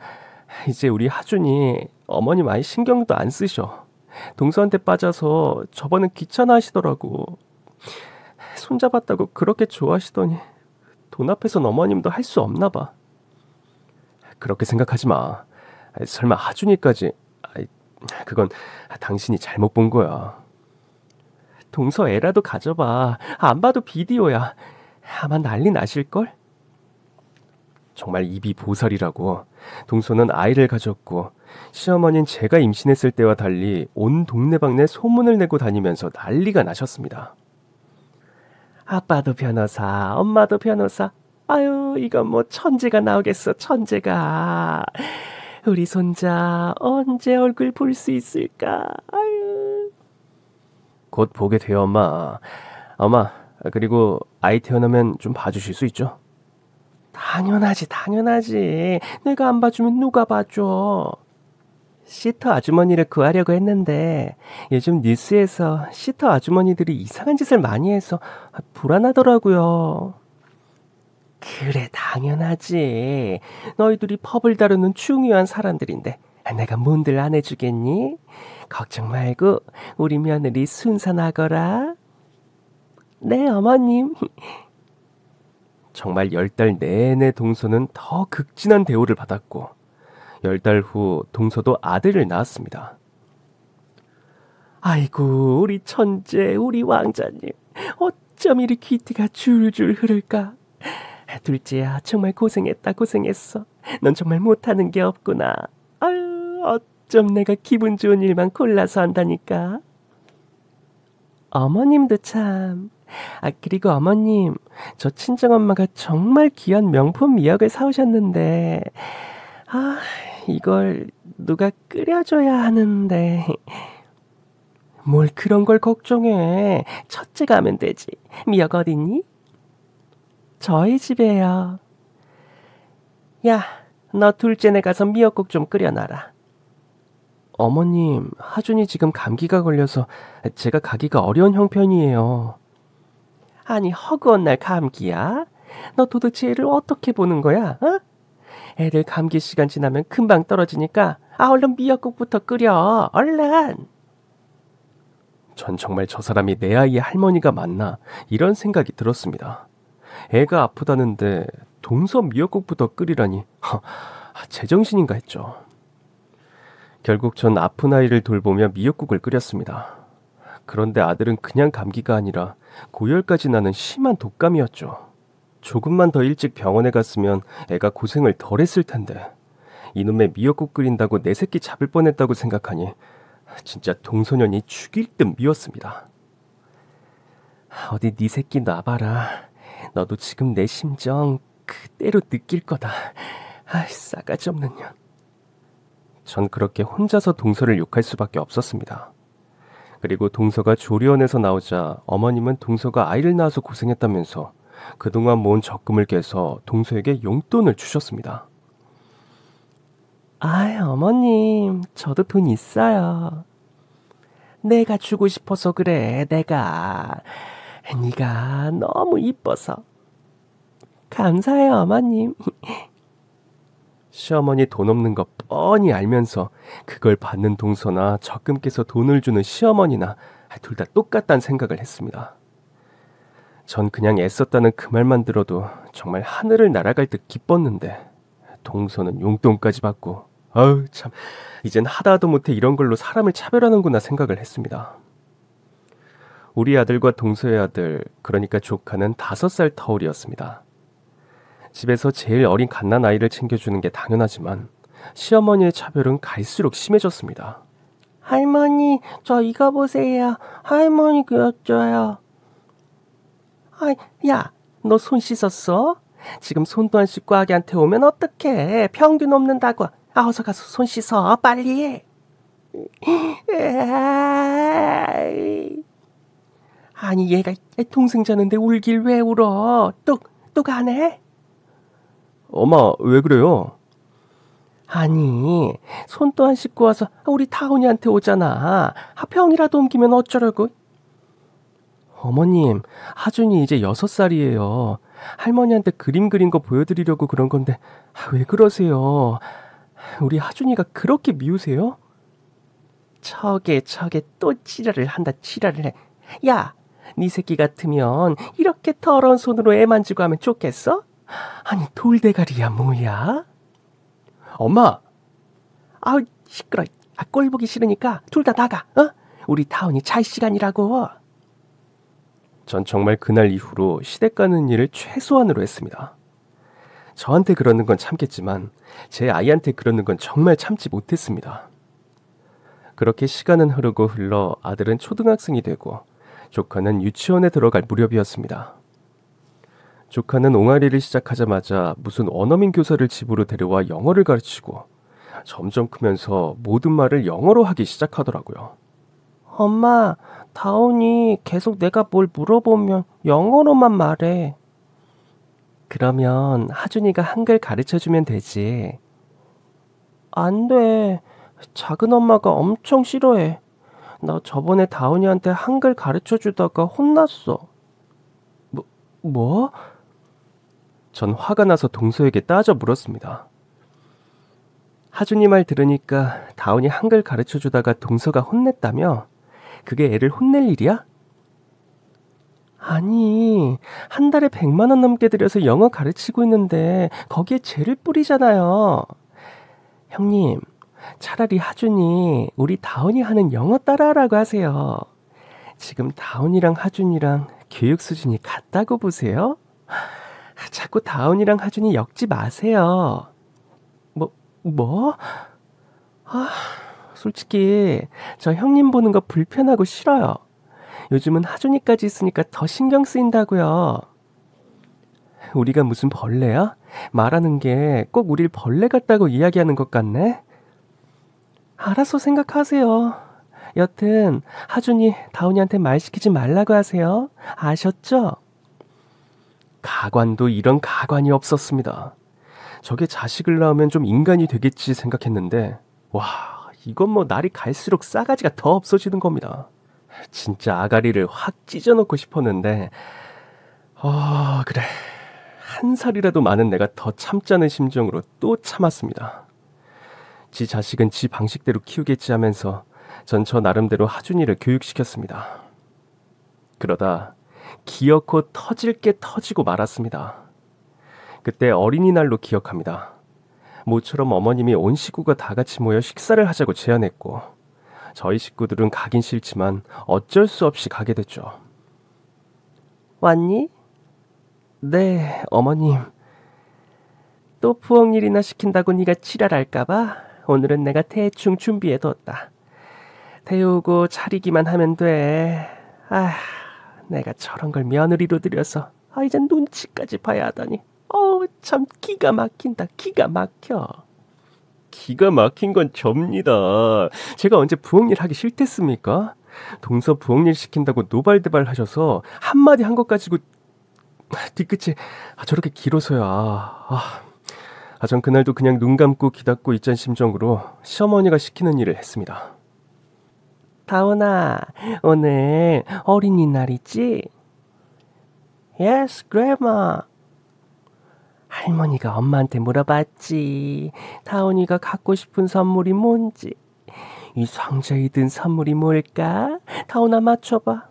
이제 우리 하준이 어머니 많이 신경도 안 쓰셔. 동서한테 빠져서 저번엔 귀찮아 하시더라고. 손잡았다고 그렇게 좋아하시더니 돈 앞에선 어머님도 할 수 없나 봐. 그렇게 생각하지 마. 설마 하준이까지. 그건 당신이 잘못 본 거야. 동서 애라도 가져봐. 안 봐도 비디오야. 아마 난리 나실걸? 정말 입이 보살이라고. 동서는 아이를 가졌고 시어머니는 제가 임신했을 때와 달리 온 동네방네 소문을 내고 다니면서 난리가 나셨습니다. 아빠도 변호사, 엄마도 변호사. 아유, 이건 뭐 천재가 나오겠어, 천재가. 우리 손자 언제 얼굴 볼 수 있을까? 아유. 곧 보게 돼요, 엄마. 엄마, 그리고 아이 태어나면 좀 봐주실 수 있죠? 당연하지, 당연하지. 내가 안 봐주면 누가 봐줘? 시터 아주머니를 구하려고 했는데 요즘 뉴스에서 시터 아주머니들이 이상한 짓을 많이 해서 불안하더라고요. 그래, 당연하지. 너희들이 법을 다루는 중요한 사람들인데 내가 뭔들 안 해주겠니? 걱정 말고 우리 며느리 순산하거라. 네, 어머님. 정말 10달 내내 동서는 더 극진한 대우를 받았고 10달 후 동서도 아들을 낳았습니다. 아이고, 우리 천재, 우리 왕자님. 어쩜 이리 귀티가 줄줄 흐를까? 둘째야, 정말 고생했다, 고생했어. 넌 정말 못하는 게 없구나. 아유, 어쩜 내가 기분 좋은 일만 골라서 한다니까. 어머님도 참. 그리고 어머님, 저 친정엄마가 정말 귀한 명품 미역을 사오셨는데 이걸 누가 끓여줘야 하는데. 뭘 그런 걸 걱정해. 첫째가 하면 되지. 미역 어딨니? 저희 집에요. 야, 너 둘째네 가서 미역국 좀 끓여놔라. 어머님, 하준이 지금 감기가 걸려서 제가 가기가 어려운 형편이에요. 아니, 허구한 날 감기야? 너 도대체 애를 어떻게 보는 거야? 어? 애들 감기 시간 지나면 금방 떨어지니까 얼른 미역국부터 끓여. 얼른. 전 정말 저 사람이 내 아이의 할머니가 맞나 이런 생각이 들었습니다. 애가 아프다는데 동서 미역국부터 끓이라니 제정신인가 했죠. 결국 전 아픈 아이를 돌보며 미역국을 끓였습니다. 그런데 아들은 그냥 감기가 아니라 고열까지 나는 심한 독감이었죠. 조금만 더 일찍 병원에 갔으면 애가 고생을 덜 했을 텐데 이놈의 미역국 끓인다고 내 새끼 잡을 뻔했다고 생각하니 진짜 동소년이 죽일 듯 미웠습니다. 어디 네 새끼 놔봐라. 너도 지금 내 심정 그대로 느낄 거다. 싸가지 없는 년. 전 그렇게 혼자서 동서를 욕할 수밖에 없었습니다. 그리고 동서가 조리원에서 나오자 어머님은 동서가 아이를 낳아서 고생했다면서 그동안 모은 적금을 깨서 동서에게 용돈을 주셨습니다. 어머님, 저도 돈 있어요. 내가 주고 싶어서 그래, 내가. 네가 너무 이뻐서. 감사해요, 어머님. 시어머니 돈 없는 거 뻔히 알면서 그걸 받는 동서나 적금 깨서 돈을 주는 시어머니나 둘 다 똑같다는 생각을 했습니다. 전 그냥 애썼다는 그 말만 들어도 정말 하늘을 날아갈 듯 기뻤는데 동서는 용돈까지 받고 아우 참, 이젠 하다하도 못해 이런 걸로 사람을 차별하는구나 생각을 했습니다. 우리 아들과 동서의 아들, 그러니까 조카는 5살 터울이었습니다. 집에서 제일 어린 갓난아이를 챙겨주는 게 당연하지만 시어머니의 차별은 갈수록 심해졌습니다. 할머니, 저 이거 보세요. 할머니 그렸죠요. 야, 너 손 씻었어? 지금 손도 안 씻고 아기한테 오면 어떡해. 병균 넘는다고. 어서 가서 손 씻어, 빨리. 아니, 얘가 동생 자는데 울길 왜 울어? 또 가네? 엄마, 왜 그래요? 아니, 손도 안 씻고 와서 우리 타온이한테 오잖아. 병이라도 옮기면 어쩌려고? 어머님, 하준이 이제 6살이에요. 할머니한테 그림 그린 거 보여드리려고 그런 건데 왜 그러세요? 우리 하준이가 그렇게 미우세요? 저게 또 지랄을 한다, 지랄을 해. 야, 네 새끼 같으면 이렇게 더러운 손으로 애 만지고 하면 좋겠어? 아니, 돌대가리야 뭐야? 엄마! 아우 시끄러. 꼴 보기 싫으니까 둘 다 나가. 우리 타온이 잘 시간이라고. 전 정말 그날 이후로 시댁 가는 일을 최소한으로 했습니다. 저한테 그러는 건 참겠지만 제 아이한테 그러는 건 정말 참지 못했습니다. 그렇게 시간은 흐르고 흘러 아들은 초등학생이 되고 조카는 유치원에 들어갈 무렵이었습니다. 조카는 옹알이를 시작하자마자 무슨 원어민 교사를 집으로 데려와 영어를 가르치고 점점 크면서 모든 말을 영어로 하기 시작하더라고요. 엄마, 다온이 계속 내가 뭘 물어보면 영어로만 말해. 그러면 하준이가 한글 가르쳐주면 되지. 안 돼. 작은 엄마가 엄청 싫어해. 나 저번에 다온이한테 한글 가르쳐주다가 혼났어. 뭐? 전 화가 나서 동서에게 따져 물었습니다. 하준이 말 들으니까 다온이 한글 가르쳐주다가 동서가 혼냈다며? 그게 애를 혼낼 일이야? 아니, 한 달에 100만 원 넘게 들여서 영어 가르치고 있는데 거기에 죄를 뿌리잖아요. 형님, 차라리 하준이 우리 다온이 하는 영어 따라하라고 하세요. 지금 다온이랑 하준이랑 교육 수준이 같다고 보세요? 자꾸 다온이랑 하준이 엮지 마세요. 뭐? 솔직히 저 형님 보는 거 불편하고 싫어요. 요즘은 하준이까지 있으니까 더 신경 쓰인다고요. 우리가 무슨 벌레야? 말하는 게 꼭 우릴 벌레 같다고 이야기하는 것 같네? 알아서 생각하세요. 여튼 하준이 다운이한테 말 시키지 말라고 하세요. 아셨죠? 가관도 이런 가관이 없었습니다. 저게 자식을 낳으면 좀 인간이 되겠지 생각했는데 와, 이건 뭐 날이 갈수록 싸가지가 더 없어지는 겁니다. 진짜 아가리를 확 찢어놓고 싶었는데 그래, 한 살이라도 많은 내가 더 참자는 심정으로 또 참았습니다. 지 자식은 지 방식대로 키우겠지 하면서 전 저 나름대로 하준이를 교육시켰습니다. 그러다 기어코 터질 게 터지고 말았습니다. 그때 어린이날로 기억합니다. 모처럼 어머님이 온 식구가 다 같이 모여 식사를 하자고 제안했고 저희 식구들은 가긴 싫지만 어쩔 수 없이 가게 됐죠. 왔니? 네, 어머님. 또 부엌일이나 시킨다고 네가 지랄할까봐 오늘은 내가 대충 준비해뒀다. 태우고 차리기만 하면 돼. 내가 저런 걸 며느리로 들여서 이제 눈치까지 봐야 하다니. 참 기가 막힌다. 기가 막혀. 기가 막힌 건 접니다. 제가 언제 부엌일 하기 싫댔습니까? 동서 부엌일 시킨다고 노발대발 하셔서 한마디 한 것 가지고 뒤끝이 저렇게 길어서야. 전 그날도 그냥 눈 감고 귀 닫고 있자는 심정으로 시어머니가 시키는 일을 했습니다. 다온아, 오늘 어린이날이지? Yes, Grandma. 할머니가 엄마한테 물어봤지. 다온이가 갖고 싶은 선물이 뭔지. 이 상자에 든 선물이 뭘까? 다온아 맞춰봐.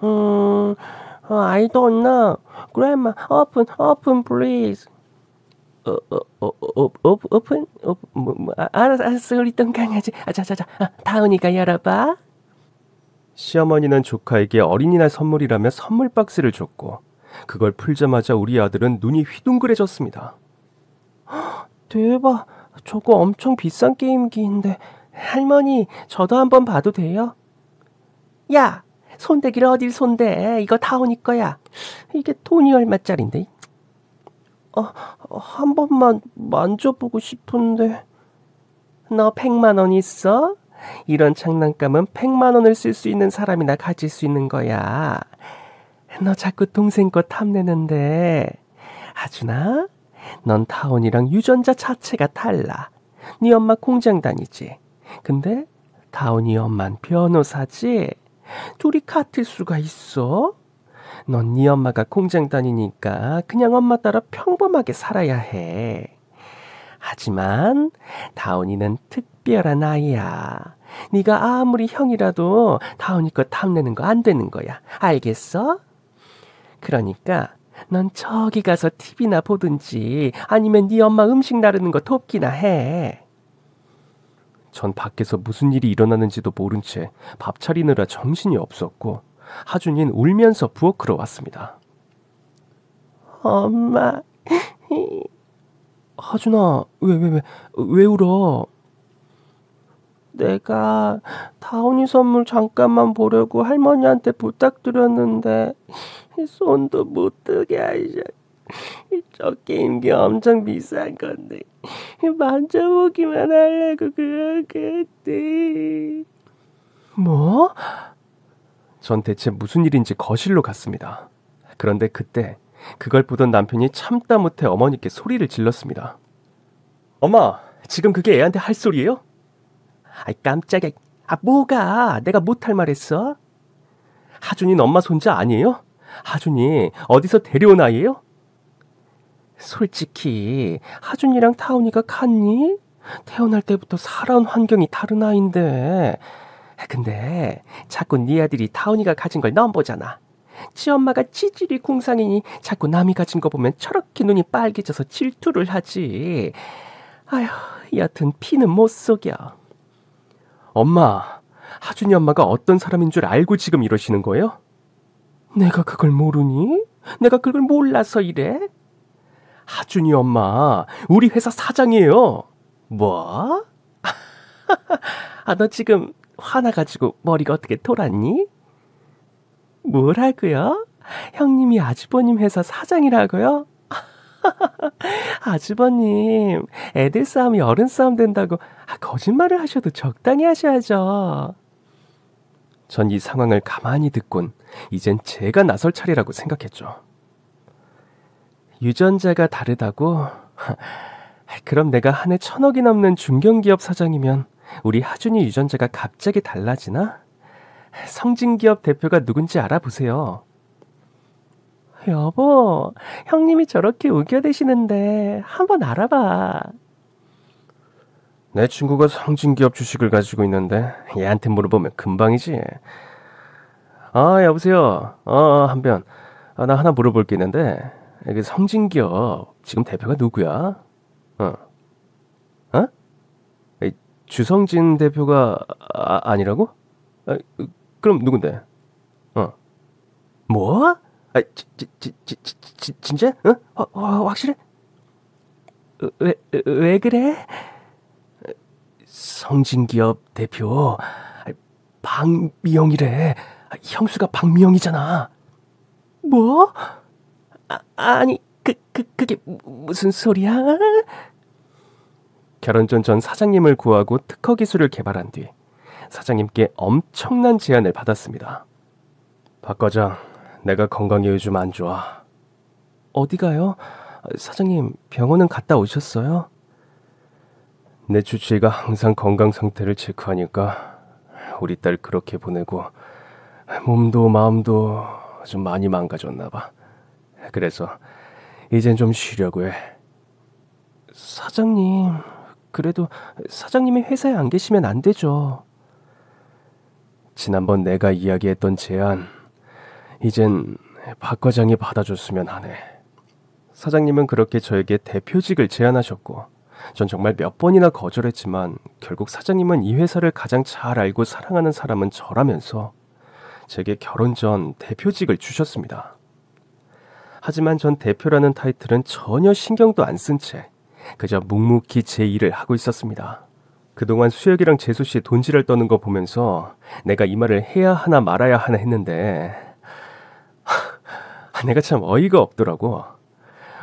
I don't know. Grandma, open, please. 오픈? 알았어, 우리 똥강아지. 자자자, 다운이가 열어봐. 시어머니는 조카에게 어린이날 선물이라며 선물 박스를 줬고 그걸 풀자마자 우리 아들은 눈이 휘둥그레졌습니다. 대박, 저거 엄청 비싼 게임기인데 할머니, 저도 한번 봐도 돼요? 야, 손대기를 어딜 손대. 이거 다운이 거야. 이게 돈이 얼마짜린데? 한 번만 만져보고 싶은데. 너 100만 원 있어? 이런 장난감은 100만 원을 쓸 수 있는 사람이나 가질 수 있는 거야. 너 자꾸 동생 거 탐내는데. 하준아, 넌 타온이랑 유전자 자체가 달라. 네 엄마 공장 다니지. 근데 타온이 엄만 변호사지. 둘이 같을 수가 있어? 넌 네 엄마가 공장 다니니까 그냥 엄마 따라 평범하게 살아야 해. 하지만 다온이는 특별한 아이야. 네가 아무리 형이라도 다온이 거 탐내는 거 안 되는 거야. 알겠어? 그러니까 넌 저기 가서 TV나 보든지 아니면 네 엄마 음식 나르는 거 돕기나 해. 전 밖에서 무슨 일이 일어나는지도 모른 채 밥 차리느라 정신이 없었고 하준이는 울면서 부엌으로 왔습니다. 엄마. 하준아, 왜 울어? 내가 다운이 선물 잠깐만 보려고 할머니한테 부탁드렸는데 손도 못 뜨게 하셔. 저 게임기 엄청 비싼 건데 만져보기만 하려고 그러겠지. 뭐? 전 대체 무슨 일인지 거실로 갔습니다. 그런데 그때 그걸 보던 남편이 참다 못해 어머니께 소리를 질렀습니다. 엄마, 지금 그게 애한테 할 소리예요? 아이 깜짝이야. 뭐가? 내가 못할 말했어? 하준이는 엄마 손자 아니에요? 하준이 어디서 데려온 아이예요? 솔직히 하준이랑 타온이가 같니? 태어날 때부터 살아온 환경이 다른 아이인데. 근데 자꾸 네 아들이 타온이가 가진 걸 넘보잖아. 지 엄마가 지질이 궁상이니 자꾸 남이 가진 거 보면 저렇게 눈이 빨개져서 질투를 하지. 아휴, 여튼 피는 못 속여. 엄마, 하준이 엄마가 어떤 사람인 줄 알고 지금 이러시는 거예요? 내가 그걸 모르니? 내가 그걸 몰라서 이래? 하준이 엄마, 우리 회사 사장이에요. 뭐? 너 지금 화나가지고 머리가 어떻게 돌았니? 뭐라고요? 형님이 아주버님 회사 사장이라고요? 아주버님, 애들 싸움이 어른 싸움 된다고 거짓말을 하셔도 적당히 하셔야죠. 전 이 상황을 가만히 듣곤 이젠 제가 나설 차례라고 생각했죠. 유전자가 다르다고? 그럼 내가 한 해 1,000억이 넘는 중견기업 사장이면 우리 하준이 유전자가 갑자기 달라지나? 성진기업 대표가 누군지 알아보세요. 여보, 형님이 저렇게 우겨대시는데 한번 알아봐. 내 친구가 성진기업 주식을 가지고 있는데 얘한테 물어보면 금방이지. 여보세요. 한변. 나 하나 물어볼 게 있는데 그 성진기업 지금 대표가 누구야? 주성진 대표가 아니라고? 그럼 누군데? 뭐? 진짜? 확실해? 왜 그래? 성진기업 대표 박미영이래. 형수가 박미영이잖아. 뭐? 아니 그게 무슨 소리야? 결혼 전 전 사장님을 구하고 특허 기술을 개발한 뒤 사장님께 엄청난 제안을 받았습니다. 박 과장, 내가 건강이 요즘 안 좋아. 어디 가요? 사장님, 병원은 갔다 오셨어요? 내 주치의가 항상 건강 상태를 체크하니까 우리 딸 그렇게 보내고 몸도 마음도 좀 많이 망가졌나 봐. 그래서 이젠 좀 쉬려고 해. 사장님, 그래도 사장님이 회사에 안 계시면 안 되죠. 지난번 내가 이야기했던 제안, 이젠 박 과장이 받아줬으면 하네. 사장님은 그렇게 저에게 대표직을 제안하셨고 전 정말 몇 번이나 거절했지만 결국 사장님은 이 회사를 가장 잘 알고 사랑하는 사람은 저라면서 제게 결혼 전 대표직을 주셨습니다. 하지만 전 대표라는 타이틀은 전혀 신경도 안 쓴 채 그저 묵묵히 제 일을 하고 있었습니다. 그동안 수혁이랑 재수씨 돈지랄 떠는 거 보면서 내가 이 말을 해야 하나 말아야 하나 했는데 내가 참 어이가 없더라고.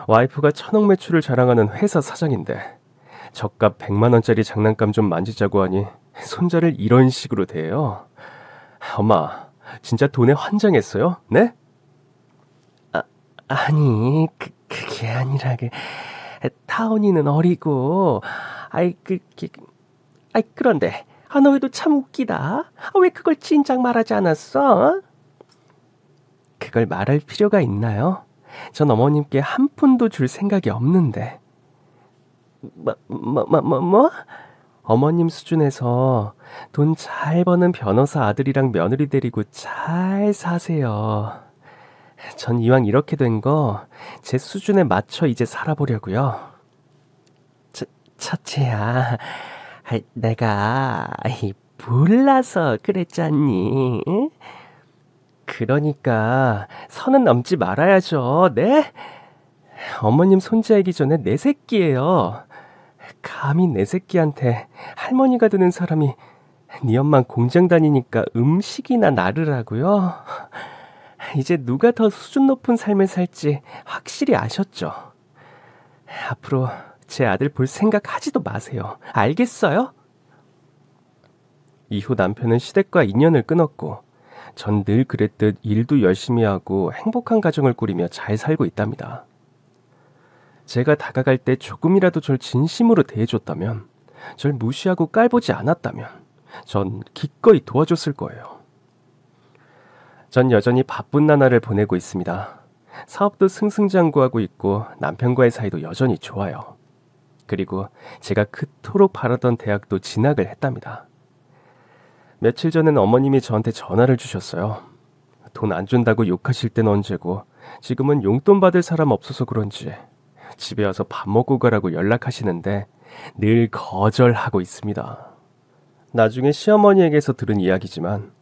와이프가 1,000억 매출을 자랑하는 회사 사장인데 저값 100만 원짜리 장난감 좀 만지자고 하니 손자를 이런 식으로 대해요. 엄마, 진짜 돈에 환장했어요? 네? 아니, 그게 아니라 타온이는 어리고 그런데 너 왜도 참 웃기다. 왜 그걸 진작 말하지 않았어? 그걸 말할 필요가 있나요? 전 어머님께 한 푼도 줄 생각이 없는데. 뭐? 어머님 수준에서 돈 잘 버는 변호사 아들이랑 며느리 데리고 잘 사세요. 전 이왕 이렇게 된 거 제 수준에 맞춰 이제 살아보려고요. 첫째야, 내가 몰라서 그랬잖니. 그러니까 선은 넘지 말아야죠. 네? 어머님 손자이기 전에 내 새끼예요. 감히 내 새끼한테 할머니가 되는 사람이 네 엄마 공장 다니니까 음식이나 나르라고요? 이제 누가 더 수준 높은 삶을 살지 확실히 아셨죠? 앞으로 제 아들 볼 생각 하지도 마세요. 알겠어요? 이후 남편은 시댁과 인연을 끊었고 전 늘 그랬듯 일도 열심히 하고 행복한 가정을 꾸리며 잘 살고 있답니다. 제가 다가갈 때 조금이라도 절 진심으로 대해줬다면, 절 무시하고 깔보지 않았다면 전 기꺼이 도와줬을 거예요. 전 여전히 바쁜 나날을 보내고 있습니다. 사업도 승승장구하고 있고 남편과의 사이도 여전히 좋아요. 그리고 제가 그토록 바라던 대학도 진학을 했답니다. 며칠 전엔 어머님이 저한테 전화를 주셨어요. 돈 안 준다고 욕하실 땐 언제고 지금은 용돈 받을 사람 없어서 그런지 집에 와서 밥 먹고 가라고 연락하시는데 늘 거절하고 있습니다. 나중에 시어머니에게서 들은 이야기지만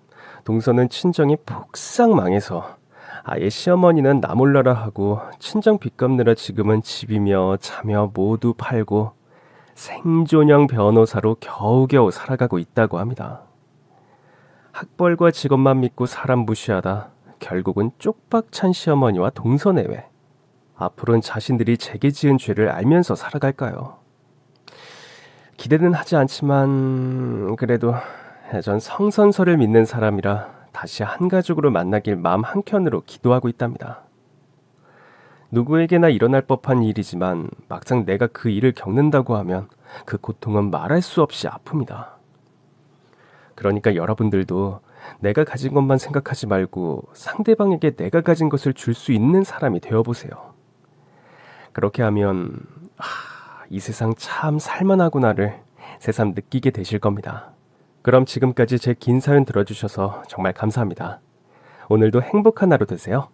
동서는 친정이 폭삭 망해서 아예 시어머니는 나 몰라라 하고 친정 빚 갚느라 지금은 집이며 차며 모두 팔고 생존형 변호사로 겨우겨우 살아가고 있다고 합니다. 학벌과 직업만 믿고 사람 무시하다 결국은 쪽박찬 시어머니와 동서내외. 앞으로는 자신들이 제게 지은 죄를 알면서 살아갈까요? 기대는 하지 않지만 그래도 전 성선설을 믿는 사람이라 다시 한 가족으로 만나길 마음 한켠으로 기도하고 있답니다. 누구에게나 일어날 법한 일이지만 막상 내가 그 일을 겪는다고 하면 그 고통은 말할 수 없이 아픕니다. 그러니까 여러분들도 내가 가진 것만 생각하지 말고 상대방에게 내가 가진 것을 줄 수 있는 사람이 되어보세요. 그렇게 하면 이 세상 참 살만하구나를 새삼 느끼게 되실 겁니다. 그럼 지금까지 제 긴 사연 들어주셔서 정말 감사합니다. 오늘도 행복한 하루 되세요.